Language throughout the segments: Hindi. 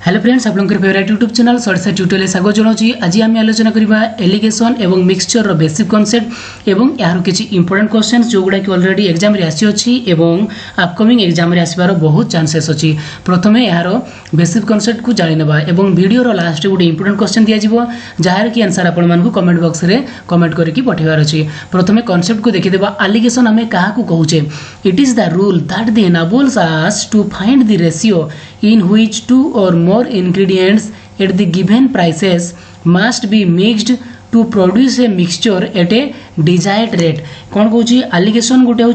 हेलो फ्रेंड्स, आपन फेवरेट यूट्यूब चैनल सर्ट ट्यूटोरियल स्वागत जनाऊँगी। आज आम आलोचना करवा एलिगेशन एवं मिक्सचर बेसिक कॉन्सेप्ट एवं यार किसी इंपोर्टेंट क्वेश्चन जो गुड़ा कि ऑलरेडी एग्जाम रे आसी एवं अपकमिंग एग्जाम रे आसबार बहुत चांसेस अच्छी। प्रथमे यार बेसिक कॉन्सेप्ट को जानी नेबा एवं वीडियो लास्ट गोटे इंपोर्टेंट क्वेश्चन दिया जिवो जार कि आंसर आपण मानकु कमेंट बॉक्स रे कमेंट करके पठेबार अछि। प्रथमे कॉन्सेप्ट को देखि देबा। एलिगेशन हमें काहा को कहूचे? It is the rule that the enables us to find the ratio in which two or more ingredients at the given prices must be mixed to produce a mixture at a desired rate। कौन कहूँ? एलिगेशन गोटे हूँ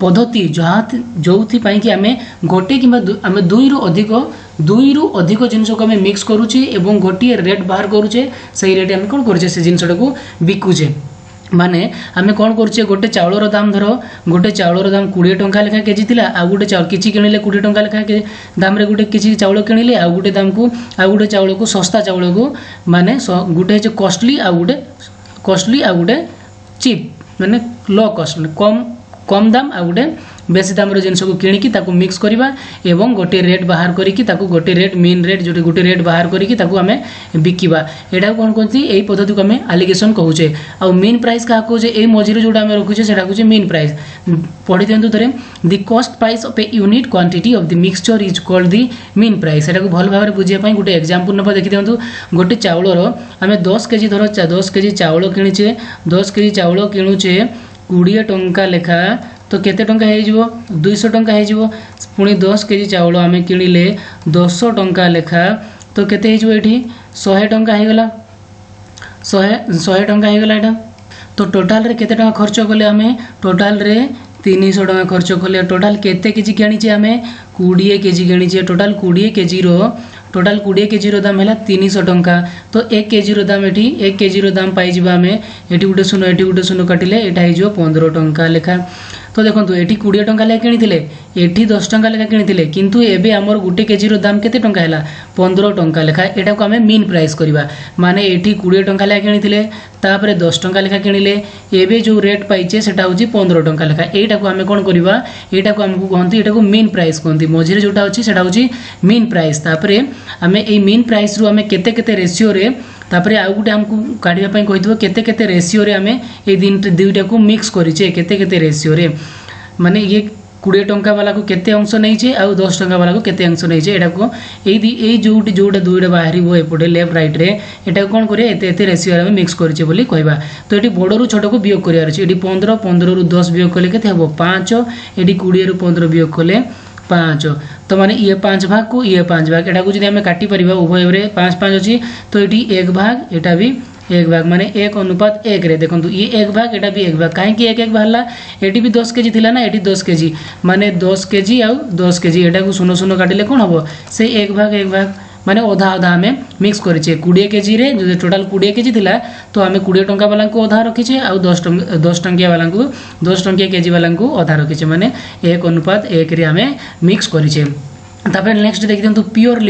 पद्धति जो कि आम गोटे कि आम दुई रु अधिक जिनस को आम मिक्स करुचे एवं गोटे रेट बाहर करुचे। से रेट आम कौन करुचे? से जिनसा को बिकुचे। माने आमे कौन करुचे? गोटे चाउलर दाम धर, गोटे चाउलर दाम 20 टंका लेखा केजी थिला, आ गोटे चाउल किछि किनिले 20 टंका लेखा के दाम रे गोटे किछि चाउल किनिले, आ गोटे दाम को आ गोटे चाउल को सस्ता चाउल को माने गोटे जे कॉस्टली आ गोटे चीप माने लो कॉस्ट कम दाम आ गोटे बेसी दाम जिनस को किणिकी ताकू मिक्स करवा एवं गोटे रेट बाहर करिकी ताकू गोटे रेट मेन रेट जो गोटे रेट बाहर करिकी ताकू आमे बिकिबा। एटा कौन कहती? एई पद्धति को आमे एलिगेशन कहूचे। आ मेन प्राइस का कहूचे? एई मझिरे जोटा आमे रखुचे सेटा कहूचे मेन प्राइस। पढ़ि दियंतु थरे। The cost price of a unit quantity of the mixture is called the main price. एटा को भल भाबरे बुझिया पई गोटे एग्जांपल नबा। देखि दियंतु गोटे चाउलर आमे 10 केजी धर 10 केजी चाउल किनिचे, 10 केजी चाउल किणुचे 20 टंका लेखा, तो केते टंका है जीवो? 200 टंका है जीवो। पुणी 10 केजी चाउल आमे किनिले 200 टंका लेखा, तो केते है जीवो? एठी 100 टंका है गला, 100 टंका है गला एटा। तो टोटल रे केते टंका खर्च कले? आमे टोटल रे 300 टंका खर्च कले। टोटल केते केजी किनिचे? आमे 20 केजी किनिचे। टोटल 20 केजी रो दाम है 300 टंका। तो 1 केजी रो दाम एठी 1 केजी रो दाम पाई जिबा आमे एठी गुटे शून्य काटिले एटा है जो 15 टंका लेखा। तो देखो एठी 20 टंका लेखा किनिथिले, एठी 10 टंका लेखा किनिथिले, किंतु एबे हमर गुटे केजी रो दाम केते टंका हैला? 15 टंका लेखा। एटा को हमें मीन प्राइस करबा। माने एठी 20 टंका लेखा किनिथिले, तापरे 10 टंका लेखा किनिले, एबे जो रेट पाइचे सेटा होची 15 टंका लेखा। एटा को हमें कोन करबा? एटा को हमकु कहंती, एटा को मीन प्राइस कहंती। मझिरे जोटा होची सेटा होची मीन प्राइस। तापरे हमें ए मीन प्राइस रु हमें केते केते रेशियो रे तापरे आउ गुटे हमकु काढिबा पई कहितबो केते केते रेशियो रे हमें ए दुईटा को मिक्स करिचे, केते केते रेशियो रे। माने ये 20 टंका वाला को केते अंश नहीं छे आ 10 टंका वाला को केते अंश नहीं छे। एटा को एई जोटा दुईटा बाहरी वो एपटे लेफ्ट राइट रे एटा कोन करे? एते रेशियो रे मिक्स करिचे बोली कहबा। तो एटी बड़ रु छोट को वियोग करियार अछि। एटी 15 रु 10 वियोग कले केते हबो? 5। एटी 20 रु 15 वियोग कले 5। तो माने ये 5 भाग को ये 5 भाग, एटा को जदि हमें काटी परिबा उभय रे 5 5 अछि, तो एटी 1 भाग, एटा भी 1 भाग, माने 1:1 रे। देखंतु ये 1 भाग, एटा भी 1 भाग। काहे कि 1 1 भागला? एटी भी 10 केजी थिला ना, एटी 10 केजी, माने 10 केजी आ 10 केजी, एटा को 0 काटिले कोन हबो? से 1 भाग, माने आधा हमें मिक्स करिचे। 20 केजी रे जो टोटल 20 केजी थिला, तो हमें 20 टंका वाला को आधा रखिचे आ 10 टंकिया वाला को 10 टंकिया केजी वाला को आधा रखिचे, माने 1:1 रे हमें मिक्स करिचे। तापर नेक्स्ट देखि दियंतु प्योर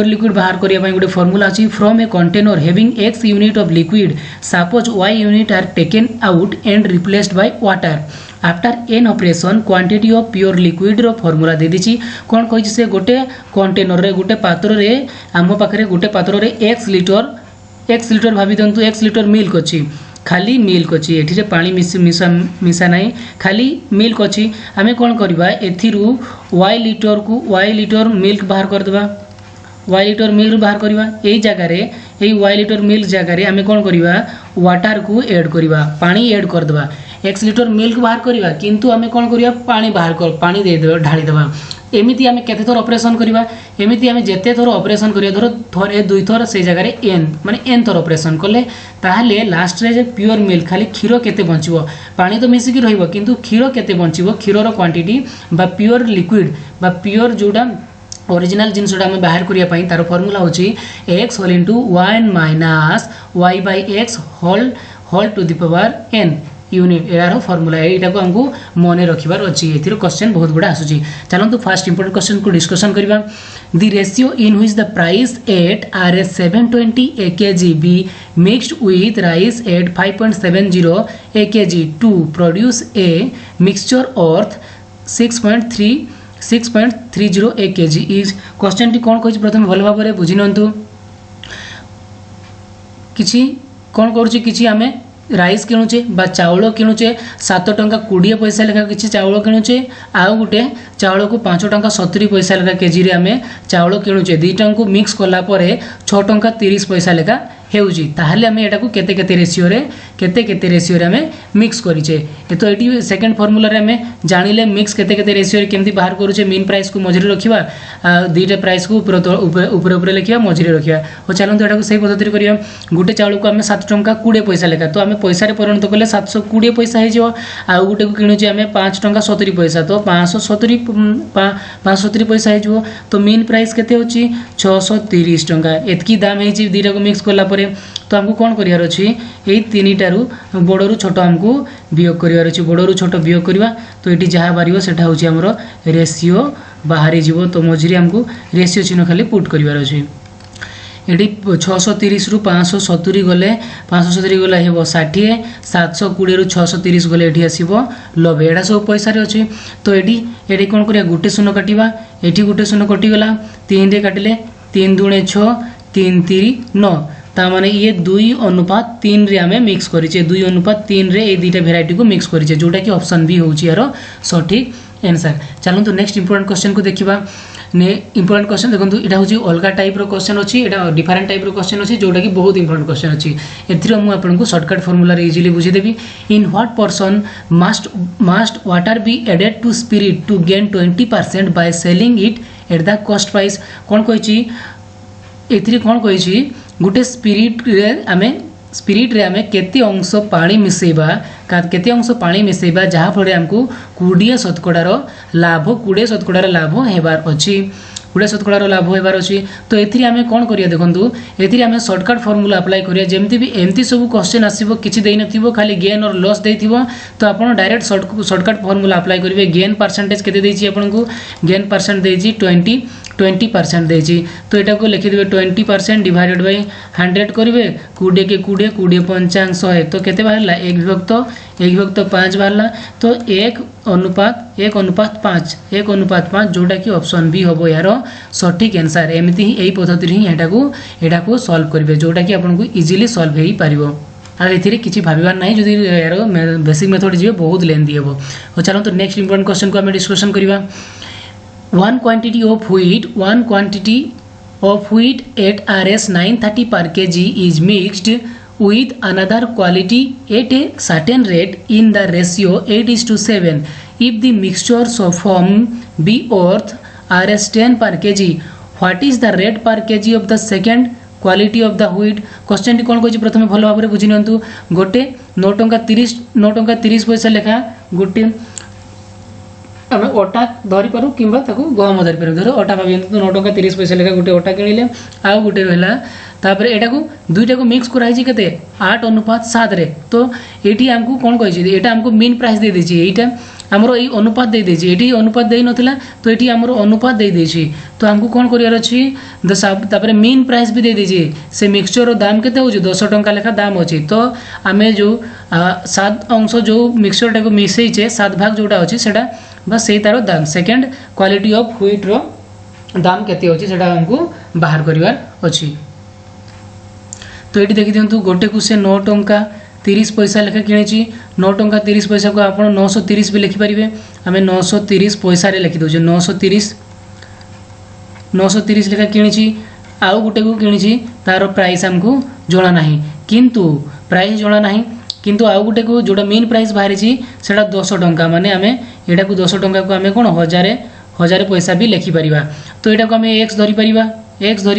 लिक्विड बाहर करिया पई गोटे फार्मूला अछि। From a container having x unit of liquid suppose y unit are taken out and replaced by water after n operation quantity of pure liquid रो फार्मूला दे दिछि। कोन कहि? से गोटे कंटेनर रे गोटे पात्र रे आम पाखरे गोटे पात्र रे x लीटर भाबी दंतु x लीटर मिल्क अछि, खाली मिल्क अछि। एठी रे पानी मिसा नाही, खाली मिल्क अछि। हमें कोन करबा? एथिरु y लीटर मिल्क बाहर कर देबा। y लीटर मिल्क बाहर करबा। एई जगह रे y लीटर मिल्क जगह रे हमें कोन करबा? वाटर को ऐड करबा, पानी ऐड कर देबा। x लीटर मिल्क बाहर करबा, किंतु हमें कोन करबा? पानी दे देबा, ढाली देबा। एमिति हमें केते थोर ऑपरेशन करबा? एमिति हमें जेते थोर ऑपरेशन करिया, धरो थोर 2 थोर से जगह रे n माने n थोर ऑपरेशन करले, ताहले लास्ट रे जे प्योर मिल्क खाली क्षीर केते बंचिबो? पानी तो मिसिकी रहइबो, किंतु क्षीर केते बंचिबो? क्षीर रो क्वांटिटी बा प्योर लिक्विड बा प्योर जोडा ओरिजिनल जिनसटा हमें बाहर करिया पई तार फार्मूला होची x whole into 1 minus y by x whole to the power n unit. यार फार्मूला एटा को हमको मने रखिबार अछि। एथिरो क्वेश्चन बहुत गुडा आसुची। चलंतु फर्स्ट इंपोर्टेंट क्वेश्चन को डिस्कशन करबा। The ratio in which the price at Rs 720 kg be mixed with rice at 5.70 kg to produce a mixture worth 6.3 6.308 kg is question T कौन कहि प्रथम भल भाव बुझी नियंतु किछि कौन करूछि किछि आमे राइस किणुचे बा चाउल किणुचे 7 टंका 20 पैसा लेखा किछि चाउल किणुचे आउ गुटे चाउल को 5 टंका 70 पैसा लेखा केजी रे आमे चाउल किणुचे दुईटा को मिक्स कला परे 6 टंका 30 पैसा लेखा हेउजी ताहले आमे एटा को केते केते रेशियो रे आमे मिक्स करिचे तो एटी सेकंड फार्मूला रे आमे जानिले मिक्स केते केते रेशियो रे केमती बाहर करूचे मीन प्राइस को मझरे रखिबा दुईटा प्राइस को ऊपर लिखिबा मझरे रखिबा हो चलंतु एटा को सही पद्धति रे करिया गुटे चाउल को आमे 7 टंका 20 पैसा लेखा तो आमे पैसा रे परिणत करले 720 पैसा हे जो आ गुटे को किणुचे आमे 5 टंका 70 पैसा तो 570 पैसा हे जो तो मीन प्राइस केते होची 630 टंका एतकी दाम हे जी दुईटा को मिक्स करला तो हमको कौन करियार अछि एई तीनिटारू बड़रू छोट हमको वियोग करियार अछि बड़रू छोट वियोग करबा तो एटी जहा बारियो सेटा होछि हमरो रेशियो बाहरी जीवो तो मझरी हमको रेशियो चिन्ह खाली पुट करियार अछि एटी 630 रु 570 गले 570 गले हेबो 60 720 रु 630 गले एटी आसीबो 90 एडा सब पैसा रे अछि तो एटी कोन करिया गुटे शून्य काटिबा एटी गुटे शून्य कटि गला 3 रे काटिले 3 दुणे 6 3 3 9 तामाने ये 2:3 रे आमे मिक्स करिचे 2:3 रे ए दुईटा वेराइटी को मिक्स करिचे जोटा कि ऑप्शन बी होउची यारो सठिक आंसर चलु तो नेक्स्ट इंपोर्टेंट क्वेश्चन को देखिबा ने इंपोर्टेंट क्वेश्चन देखंतु एटा होची अलगा टाइप रो क्वेश्चन अछि एटा डिफरेंट टाइप रो क्वेश्चन अछि जोटा कि बहुत इंपोर्टेंट क्वेश्चन अछि एथिरो मु आपन को शॉर्टकट फार्मूला रे इजीली बुझी देबी in what person must water be added to spirit to gain 20% by selling it at the cost price कोन कहिची एथिरे कोन कहिची गुटे स्पिरिट रे आमे केते अंश पानी मिसेबा केते अंश पानी मिसेबा जहा फळे हमकु 20% लाभ हेबार अछि 20% लाभ हेबार अछि तो एथिरे आमे कोन करिया देखंतु एथिरे आमे शॉर्टकट फार्मूला अप्लाई करिया जेमति भी एमति सब क्वेश्चन आसीबो किछि देइ नथिबो खाली गेन और लॉस देइथिबो तो आपण डायरेक्ट शॉर्टकट फार्मूला अप्लाई करिवे गेन परसेंटेज केते देइछि आपनकु गेन परसेंट देइछि 20% देइछि तो एटा को लिखि देबे 20% डिवाइडेड बाय 100 करिवे 20 के 20 पंचांश 100 तो केते बाहरला 1/5 बाहरला तो 1:5 जोटा कि ऑप्शन बी होबो यारो सठिक आंसर एमिति ही एई पद्धति हि एटा को सॉल्व करिवे जोटा कि आपन को इजीली सॉल्व हेई परिबो आ एथिरे किछि भाबिबार नाही जदि यारो बेसिक मेथड जिवे बहुत लेंदी हेबो हो चलो तो नेक्स्ट इंपोर्टेंट क्वेश्चन को हम discussion करिवा one quantity of wheat at Rs 930 per kg is mixed with another quality at a certain rate in the ratio 8:7 if the mixtures of form be worth Rs 10 per kg what is the rate per kg of the second quality of the wheat question टी कोन कहछि प्रथमे भलो भाबरे बुझि नियंतु गोटे 9 टंका 30 पैसा लेखा गोटे आम अटा धरी पारू कि गहम धरी पारू धर अटा भावी 9 टंका 30 पैसा लेखा गोटे अटा किणिले आउ गोटे रहा तापर एटा को दुईटा को मिक्स कराई केते 8:7 रे तो एठी हमकु कोन कहि एटा हमकु मीन प्राइस दे देछि एटा हमरो एई अनुपात दे देछि एठी अनुपात देई नथिला तो एठी हमरो अनुपात दे देछि तो हमकु कोन करियार अछि तापर मीन प्राइस भी दे देछि से मिक्सचर रो दाम केते होछि 10 टंका लेखा दाम अछि तो आमे जो 7 अंश जो मिक्सचर टा को मिसै छे 7 भाग जोटा अछि सेटा बस सही तारो दाम सेकंड क्वालिटी ऑफ व्हीट रो दाम केते होछि सेटा हमकु बाहर करिवार अछि तो ये देखी दिंतु गोटे को से 9 टंका 30 पैसा लेखा किणी 9 टंका 30 पैसा को आप 930 भी लिखिपारे आम 930 पैसा लिखी दौचे 930 लेखा किणी आउ गोटे को किणी तार प्राइस आमको जना ना किंतु प्राइस जना ना किंतु आउ गोटे को जोटा मेन प्राइस बाहरी से 10 टंका माने आम यहाँ को 10 टंका को आम कौन हजार पैसा भी लिखिपर तो यहाँ को आम एक्स धरी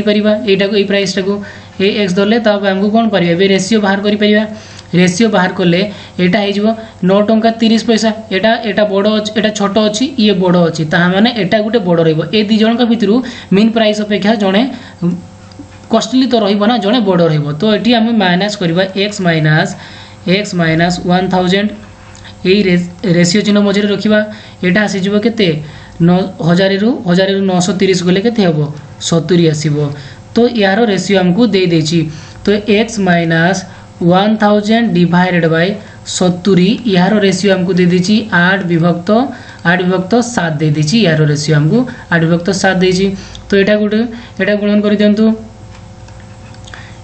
पारिबा एटा को ए प्राइस टा को ए एक्स धरले तब हमको कौन पारिबा बे रेशियो बाहर करि परिबा रेशियो बाहर करले एटा हे जिवो 9 टंका 30 पैसा एटा बड़ो एटा छोट अछि ये बड़ो अछि ता माने एटा गुटे बड़ो रहइबो ए दि जन का भितरु मेन प्राइस अपेक्षा जणे कॉस्टली तो रहिबो ना जणे बड़ो रहइबो तो एटी हम माइनस करबा x माइनस 1000 ए रेशियो चिन्ह मझरे रखिबा एटा आसी जिवो केते 1000 रु 930 गले केते हेबो 70 आसीबो तो यारो रेशियो हमको दे देछि तो x माइनस 1000 डिवाइडेड बाय 70 यारो रेशियो हमको दे देछि 8 विभक्त 8 विभक्त 7 दे दीची यार रेशियो हमको 8 विभक्त 7 देची तो एटा गुणन कर दियंतु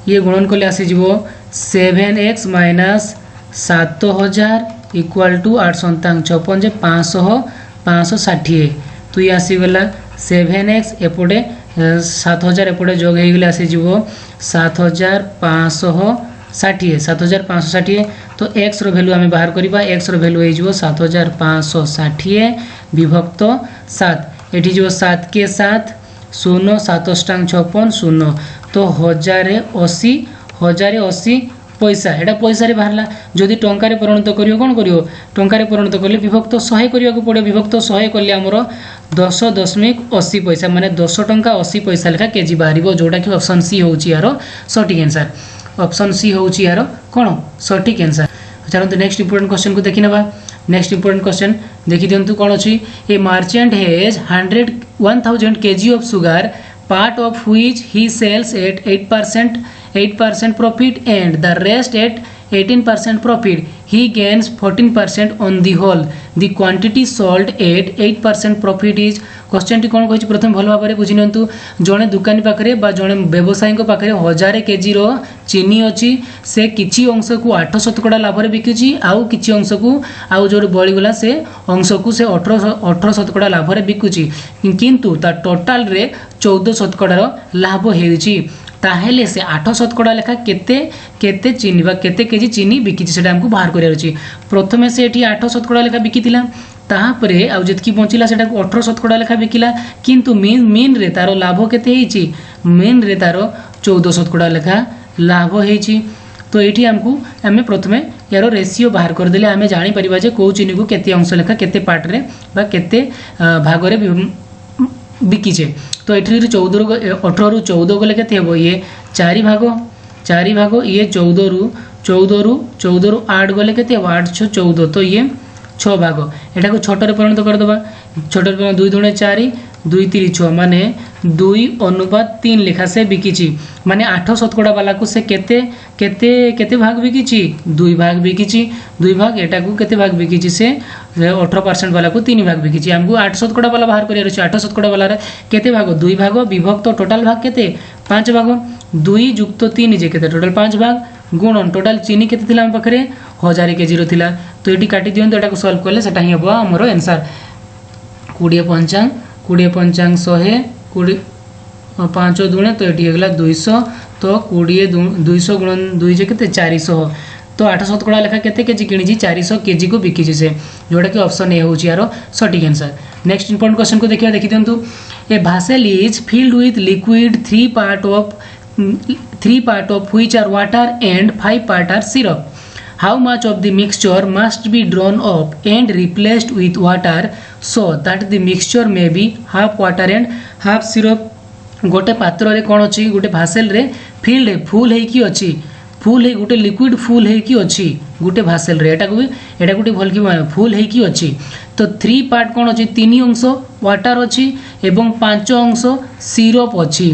ये गुणन कले आसी जीवो 7x माइनस 7000 इक्वल टू 8 सन्तांग 56 जे 560 तो ये आसी गला 7x एपटे 7000 एपटे जोग हे गले आसी जीवो 7560 तो x रो वैल्यू आमे बाहर करिबा x रो वैल्यू हे जीवो 7560 विभक्त 7 एठी जीवो 7 के 7 0 7 अष्टांग 56 0 तो 1080 पैसा एटा पैसा रे बाहरला जदि टंका रे परिणत करियो कोन करियो टंका रे परिणत करले विभक्त 100 करिया को पड़े विभक्त 100 करले हमरो 10.80 पैसा माने 10 टंका 80 पैसा लेखा केजी बाहरिबो जोटा कि ऑप्शन सी होउची यारो सटीक आंसर ऑप्शन सी होउची यारो कोन सटीक आंसर चलो तो नेक्स्ट इंपोर्टेंट क्वेश्चन को देखि नबा नेक्स्ट इंपोर्टेंट क्वेश्चन देखि दियंतु कोन अछि ए merchant has 1000 kg of sugar part of which he sells at 8% profit and the rest at 18% profit. He gains 14% on the whole. The quantity sold at 8% profit is question टी कोन कहछि प्रथम भल भाबरे बुझि नंतु जणे दुकानी पाखरे बा जणे व्यवसायी को पाखरे 1000 केजी रो चीनी अछि से किछि अंश को 8% लाभ रे बिकिछि आउ किछि अंश को आउ जोर बळी गला से अंश को से 18% लाभ रे बिकुछि किंतु ता टोटल रे 14% रो लाभ हेउछि ताहेले से 8% लेखा केते चीनी बा केते केजी चीनी बिकिछि सेटा हमकु बाहर करिया अछि प्रथमे से एठी 8% लेखा बिकितिला ताहापरे आ जतकी बंचिला सेटा 18% लेखा बिकिला किंतु मेन रे तारो लाभ केते हेछि मेन रे तारो 14% लेखा लाभ हेछि तो एठी हमकु हमें प्रथमे यारो रेशियो बाहर कर देले हमें जानि परिबा जे को चीनी को केते अंश लेखा केते पार्ट रे बा केते भाग रे बिकिछे तो एठी 14 रु 18 रु 14 गले केते हेबो ये 4 भाग ये 14 रु 8 गले केते 8 14 तो ये 6 भाग एटा को छोट रे परिणत कर दबा छोट रे 2 दुणे 4 2 3 6 माने 2:3 लेखा से बिकिछि माने 8% वाला को से केते भाग बिकिछि 2 भाग बिकिछि 2 भाग एटा को केते भाग बिकिछि से 18% वाला को 3 भाग बिकिछि हमको 8% वाला बाहर करिया अछि 8% वाला रे केते भाग 2 भाग विभक्त टोटल भाग केते 5 भाग 2 + 3 जे केते टोटल 5 भाग गुणन टोटल चीनी केते थिला हम पाखरे 1000 केजी रो थिला तो एटी काटी दियन तो एटा को सॉल्व करले सेटा ही हबो हमरो आंसर 20 पंचांग 100 20 5 दुणे तो एटी हेगला 200 तो 200 गुणन 2 जे केते 400 तो 8% लेखा केते केजी किनिजी 400 केजी को बिकिजी से जोटा कि ऑप्शन ए होची यारो सटीक आंसर नेक्स्ट इंपोर्टेंट क्वेश्चन को देखिया देखि दियंतु ए vessel is filled with liquid 3 part of which are water and 5 part are syrup. How much of the mixture must be drawn up and replaced with water so that the mixture may be half water and half syrup? गोटे पात्र रे कोन अछि गोटे भासेल रे फिल्ड है फुल है कि अछि फुल है गोटे लिक्विड फुल है कि अछि गोटे भासेल रे एटा गोटे भल कि फुल है कि अछि तो 3 पार्ट कोन अछि 3 अंश वाटर अछि एवं 5 अंश सिरप अछि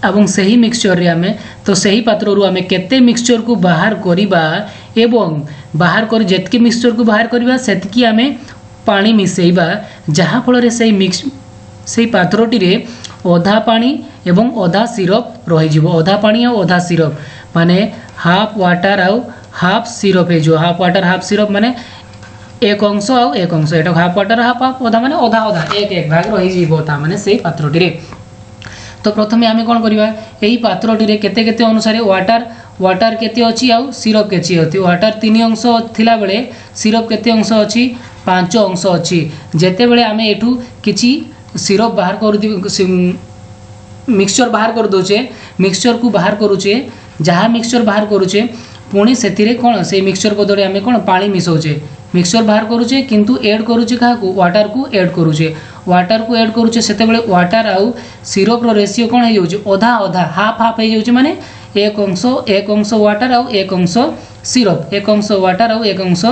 एवं सही मिक्सचर रे हमें तो सही पात्र रु हमें केते मिक्सचर को बाहर करिबा एवं बाहर कर जेतके मिक्सचर को बाहर करिबा सेतकी हमें पानी मिसेइबा जहा फल रे सही पात्रटी रे ओधा पानी एवं ओधा सिरप रहि जिवो ओधा पानी और ओधा सिरप माने हाफ वाटर आउ हाफ सिरप है जो हाफ वाटर हाफ सिरप माने एक अंश आउ एक अंश एटा हाफ वाटर हाफ ओधा माने ओधा एक भाग रहि जिवो ता माने सही पात्रटी रे तो प्रथमे आमे कोन करिबा एही पात्रटी रे केते केते अनुसार वाटर केते अछि आउ सिरप केते अछि वाटर 3 अंश थिला बेले सिरप केते अंश अछि 5 अंश अछि जेते बेले आमे एठू किछि सिरप बाहर कर मिक्सचर बाहर कर दोचे मिक्सचर को बाहर करूचे जहाँ मिक्सचर बाहर करूचे पुणी से कौन से मिक्सचर बदले आम कौन पानी मिसौचे मिक्सचर बाहर करूचे किंतु ऐड करूचे क्या वाटर को ऐड करूचे से वाटर आउ सिरप रो रेशियो कौन हो जाउचे अधा अधा हाफ हाफ हो जाउचे माने एक अंश वाटर आउ एक अंश सिरप एक अंश वाटर आउ एक अंश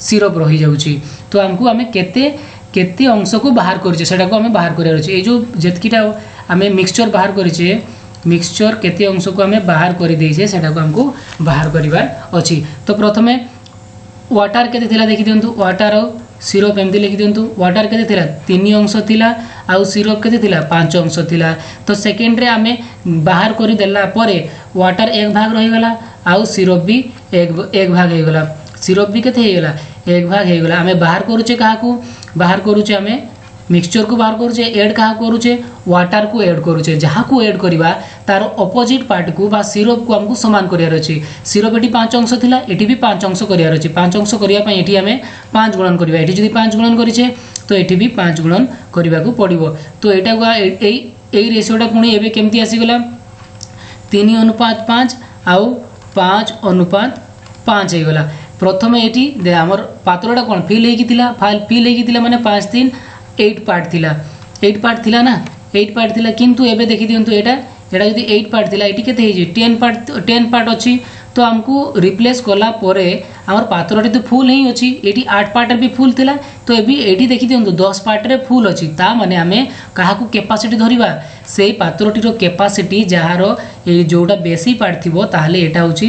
सिरप रही जाउची तो हमको आम केते अंश को बाहर करिचे सेटा को हमें बाहर करिया अछि ए जो जेतकीटा हमें मिक्सचर बाहर करिचे मिक्सचर केते अंश को हमें बाहर करि देइछे सेटा को हमको बाहर करिवार अछि तो प्रथमे वाटर केते थिला देखि दियंतु वाटर और सिरप एमती लिखि दिंतु वाटर केते थिला 3 अंश थिला आउ सिरप केते थिला 5 अंश थिला। तो सेकेंड रे आमे बाहर करि देला परे वाटर 1 भाग रहि गला आउ सिरप भी एक भाग हे गला। सिरप भी केते हे गला 1 भाग हे गला। आमे बाहर करूचे काहाकू बाहर करूचे आमे मिक्सचर को बाहर करूचे ऐड क्या करूचे वाटर को ऐड करूचे जहाँ को ऐड करवा तार अपोजिट पार्ट को बा सिरप को हमको समान करार अच्छी। सिरप ये 5 अंश थिला एटी भी 5 अंश करार अच्छी। 5 अंश करने ये आम 5 गुणन करवा ये जब 5 गुणन करें तो ये भी 5 गुणन करने को पड़ो। तो यहाँ यही रेसियोटा पुणी एवं केमती आसीगला 3:5 आउ 5:5 होगा। प्रथम ये आमर पात्रटा कौन फिल होती माने 5 3 8 पार्ट थिला 8 पार्ट थिला ना 8 पार्ट थिला किंतु एबे देखि दियंतु एटा जदी 8 पार्ट थिला एटी केते हे 10 पार्ट अछि। तो हमको रिप्लेस कला परे हमर पात्रटी तो फुल ही अछि एटी 8 पार्ट भी फुल थिला। तो एबी एटी देखि दियंतु 10 पार्ट रे फुल अछि ता माने हमें काहाकू कैपेसिटी धरिबा सेही पात्रटी रो कैपेसिटी जहारो ए जोटा बेसी पार्ट थिबो ताहले एटा होछि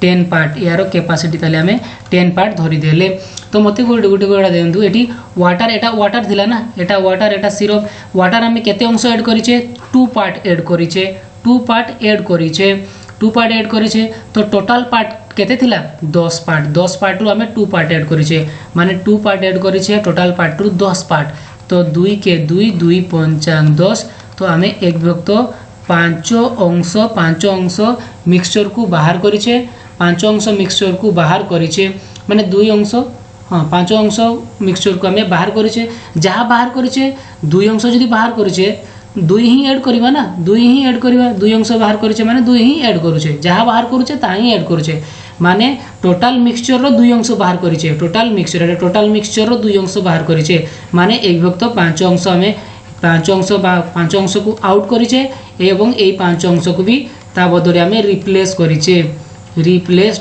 10 पार्ट यार कैपेसिटी ताले हमें 10 पार्ट धरि देले। तो मते गोटे गोटा देंतु एटी वाटर एटा वाटर थिला ना एटा वाटर एटा सिरप वाटर हमें केते अंश ऐड करिचे 2 पार्ट ऐड करिचे 2 पार्ट ऐड करिचे 2 पार्ट ऐड करिचे। तो टोटल पार्ट केते थिला 10 पार्ट रु हमें 2 पार्ट ऐड करिचे माने 2 पार्ट ऐड करिचे टोटल पार्ट रु 10 पार्ट। तो 2 के 2 2 5 10 तो हमें एक विभक्त 5 अंश मिक्सचर को बाहर करिचे 5 अंश मिक्सचर को बाहर करिचे माने 2 अंश हाँ 5 अंश मिक्सचर को हमें बाहर करिचे जहाँ बाहर करिचे 2 अंश जदि बाहर करिचे 2 ही ऐड करबा ना 2 ही ऐड करबा 2 अंश बाहर करिचे माने 2 ही ऐड करूचे जहाँ बाहर करूचे ता ही ऐड करूचे माने टोटल मिक्सचर रो 2 अंश बाहर करिचे टोटल मिक्सचर रो 2 अंश बाहर करिचे माने एक विभक्त 5 अंश हमें 5 अंश को आउट करिचे एवं ए 5 अंश को भी ता बदले हमें रिप्लेस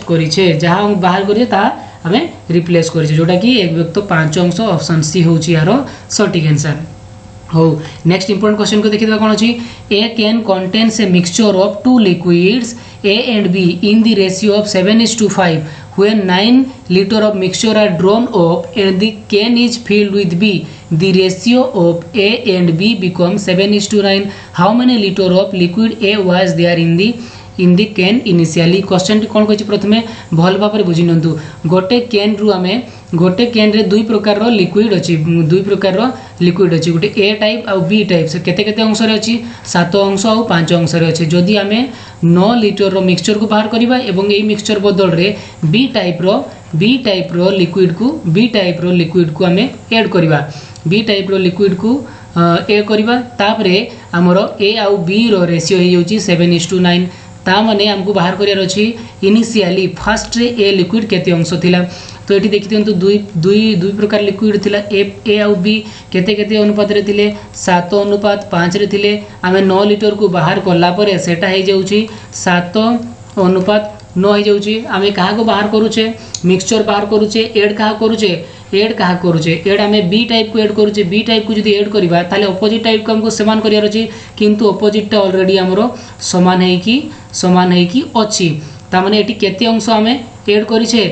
करिचे जहाँ हम बाहर करिचे ता हमें रिप्लेस करिचे जोटा कि एक विभक्त 5 अंश ऑप्शन सी होची यारो सटीक आंसर हो। नेक्स्ट इंपोर्टेंट क्वेश्चन को देखिबा कोन अछि a can contains a mixture of 2 liquids A and B in the ratio of 7:5 when 9 liter of mixture are drawn up and the can is filled with B. The ratio of A and B becomes 7:9. How many liter of liquid A was there in the can initially? Question टी कोन कहछि प्रथमे भल भाबरे बुझि नंतु गोटे कैन रु हमें गोटे कैन रे दुई प्रकार रो लिक्विड अछि गोटे ए टाइप आ बी टाइप से केते केते अंश रे अछि 7 अंश आ 5 अंश रे अछि। जदि हमें 9 लिटर रो मिक्सचर को बाहर करिबा एवं ए मिक्सचर बदल रे बी टाइप रो लिक्विड को हमें ऐड करिबा बी टाइप रो लिक्विड को ऐड करिबा तापरे हमरो ए आ बी रो रेशियो हे होछि 7:9 ता माने हमको बाहर करियार अछि initially first ray a liquid केते अंश थिला। तो ये देखी दिंतु दुई प्रकार लिक्विड थिला ए आउ बी केते केते अनुपात रे थिले 7:5 रे थिले आमे 9 लिटर को बाहर करला परे सेटा हे जाउची 7:9 हे जाउची। आमे कहा को बाहर करूचे मिक्सचर बाहर करूचे ऐड कहा करूचे ऐड आमे बी टाइप को ऐड करूचे बी टाइप को जदी ऐड करबा ताले अपोजिट टाइप को हमको समान करियार अछि किंतु अपोजिट टा ऑलरेडी हमरो समान है कि अछि ता माने एटी केते अंश हमें ऐड करिचे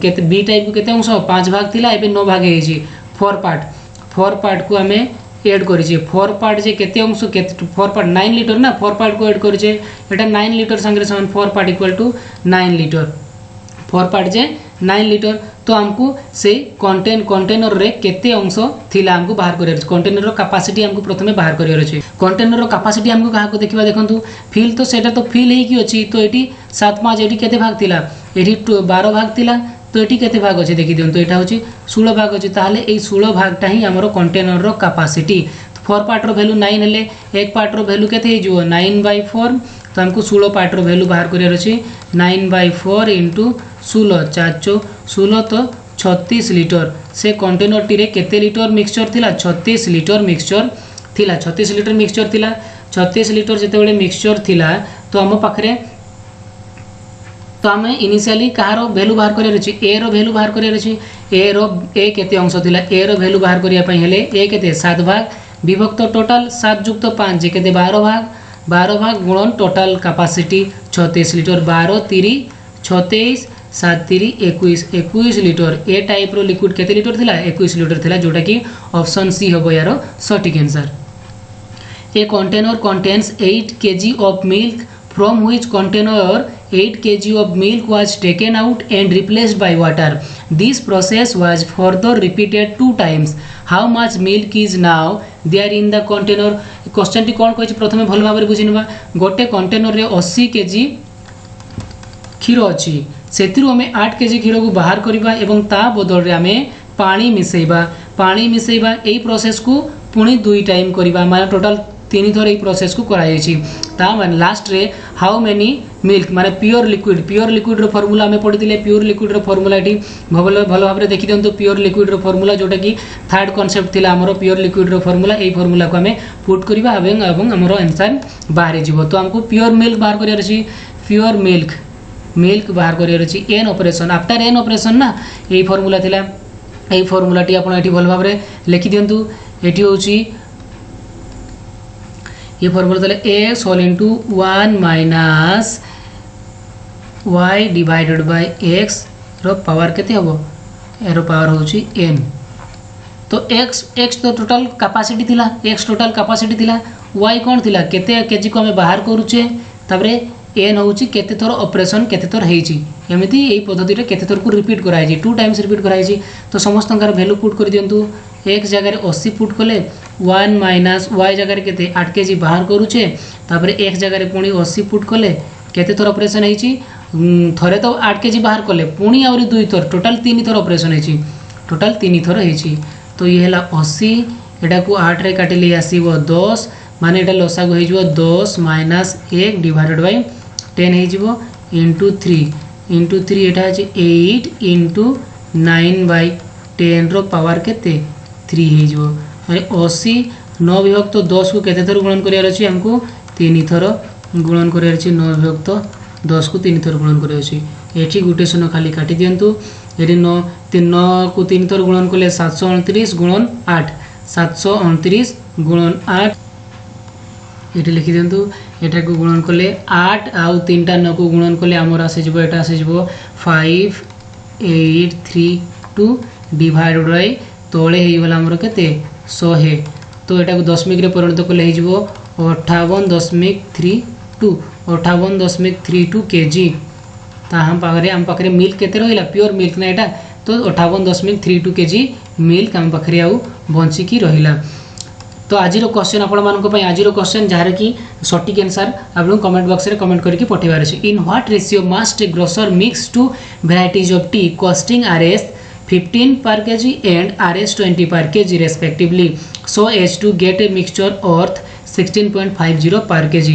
केते बी टाइप को केते अंश 5 भाग थिला एबे 9 भाग हे छि 4 पार्ट को हमें ऐड करिचे 4 पार्ट जे केते अंश केते 4 पार्ट 9 लिटर ना 4 पार्ट को ऐड करिचे एटा 9 लिटर संगे समान 4 part equal to 9 litre 4 part जे 9 लिटर। तो हमको से कंटेनर रे केते अंश थिला हमको बाहर करियर कंटेनर रो कैपेसिटी हमको प्रथमे बाहर करियर अछि। कंटेनर रो कैपेसिटी हमको कहा को देखिबा देखंतु फिल तो सेटा तो फिल हे कि अछि तो एटी 7 एटी केते भाग थिला एटी 12 भाग थिला तो एटी केते भाग अछि देखि दियंतु एटा होछि 16 भाग अछि ताहाले ए 16 भागटा ही हमरो कंटेनर रो कैपेसिटी। 4 पार्ट रो वैल्यू 9 हेले एक पार्ट रो वैल्यू केते हे जो 9/4 तो हमको 16 पार्ट रो वैल्यू बाहर करियर अछि 9/4 * 16 4 तो 36 लिटर से कंटेनर टी रे केते लिटर मिक्सचर थिला 36 लिटर मिक्सचर थिला 36 लिटर मिक्सचर थिला 36 लिटर जते बेले मिक्सचर थिला तो हम पाखरे तो आम इनिशियली कहार वैल्यू बाहर करियर अछि ए रो वैल्यू बाहर करियर अछि ए केते अंश थिला ए रो वैल्यू बाहर करिया पई हेले ए केते 7 भाग विभक्त टोटल 7 + 5 जे केते 12 भाग गुणन टोटल कैपेसिटी 36 लिटर 12 3 36 7 3 21 लिटर ए टाइप रो लिक्विड केते लिटर थिला 21 लिटर थिला जोटा कि ऑप्शन सी हबो यार सटीक answer. A container contains 8 kg of milk from which container 8 kg of milk was taken out and replaced by water. This process was further repeated 2 times. How much milk is now there in the container? Question टी कोन कहछि प्रथमे भल भाबरे बुझिनबा। गोटे कंटेनर रे 80 kg क्षीर अछि सेतिरु हमें 8 kg क्षीर को बाहर करबा एवं ता बदल रे हमें पानी मिसेइबा एई प्रोसेस को पुणी 2 टाइम करबा माने टोटल 3 थर एई प्रोसेस को कराई छि। ता माने लास्ट रे हाउ मेनी मिल्क माने प्योर लिक्विड रो फार्मूला हमें पढितिले। प्योर लिक्विड रो फार्मूला एटी भल भाबरे देखि दियंतु। प्योर लिक्विड रो फार्मूला जोटा कि थर्ड कांसेप्ट थिला हमरो प्योर लिक्विड रो फार्मूला। एई फार्मूला को हमें पुट करबा एवं हमरो आंसर बाहर जिवो। तो हमको प्योर मिल्क बाहर करियर अछि। प्योर मिल्क बाहर करियर अछि an operation after n operation ना एई फार्मूला थिला। एई फार्मूला टी आपण एटी भल भाबरे लिखि दियंतु। एटी होछि ये फॉर्मूला तले x whole into 1 minus y divided by x रो पावर केते हबो एरो पावर होची n। तो x तो टोटल कैपेसिटी थिला x टोटल कैपेसिटी थिला y कोन थिला केते केजी को हम बाहर करूचे तापरे n होची केते थोर ऑपरेशन केते थोर हेची एमिति एई पद्धति रे केते थोर को रिपीट कराई छी 2 टाइम्स रिपीट कराई छी। तो समस्त का वैल्यू पुट कर दियंतु। x जगह रे 80 पुट कले 1 माइनस y जगह रे केते 8 केजी बाहर करूचे तापरे x जगह रे पुणी 80 पुट कले केते थोर ऑपरेशन हेची थरे तो 8 केजी बाहर कले पुणी आउरी 2 थोर टोटल 3 थोर ऑपरेशन हेची टोटल 3 थोर हेची। तो ये हला 80 एटा को 8 रे काटिले आसीबो 10 माने एटा लसागु हे जिवो 10 माइनस 1 डिवाइडेड बाय 10 हे जिवो इनटू 3 एटा है 8 इंटू 9/10 रो पावर केते 3 हे जिवो माने 80 9 विभक्त 10 को केते थर गुणन करियार अछि हमको 3 थर गुणन करियार अछि 9 विभक्त 10 को 3 थर गुणन करियार अछि। एठी गुटे शून्य खाली काटि दियंतु। एठी 9 को 3 थर गुणन कले 729 गुणन 8 729 गुणन 8 एठी लिखि दियंतु। एटा को गुणन कले 8 आउ 3टा 9 को गुणन कले हमर आसे जिवो एटा आसे जिवो 5832 डिवाइडेड बाय तोळे हे गला हमर केते 100। तो एटा को दशमिक रे परिणत कले हे जिवो 58.32 केजी। ता हम पाखरे मिल्क केते रहिला प्योर मिल्क ना एटा तो 58.32 केजी मिल्क हम पाखरे आउ बंची की रहिला। तो आज क्वेश्चन आपण मानको पय आज क्वेश्चन जहार की सटीक आंसर आपण कमेंट बॉक्स रे कमेंट करके पठेबार अछि। In what ratio must A grocer mix to varieties of T costing Rs 15 per kg and Rs 20 per kg respectively so as to get a mixture worth 16.50 per kg।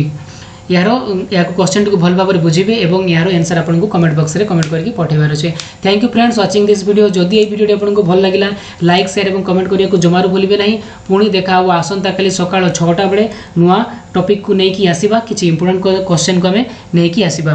यार क्वेश्चन को भल भाव बुझे और यार आंसर आपको कमेंट बॉक्स रे कमेंट करके पठेबार अच्छे। Thank you friends watching this video. जदि ये वीडियो आपको भल लगा लाइक शेयर और कमेंट करने को जमारू भूलिए ना। पुणी देखा आसंता काली सकाळ 6टा बेले नुआ टॉपिक को लेकिन आसवा किसी इंपोर्टेंट क्वेश्चन को आम नहीं आसवा।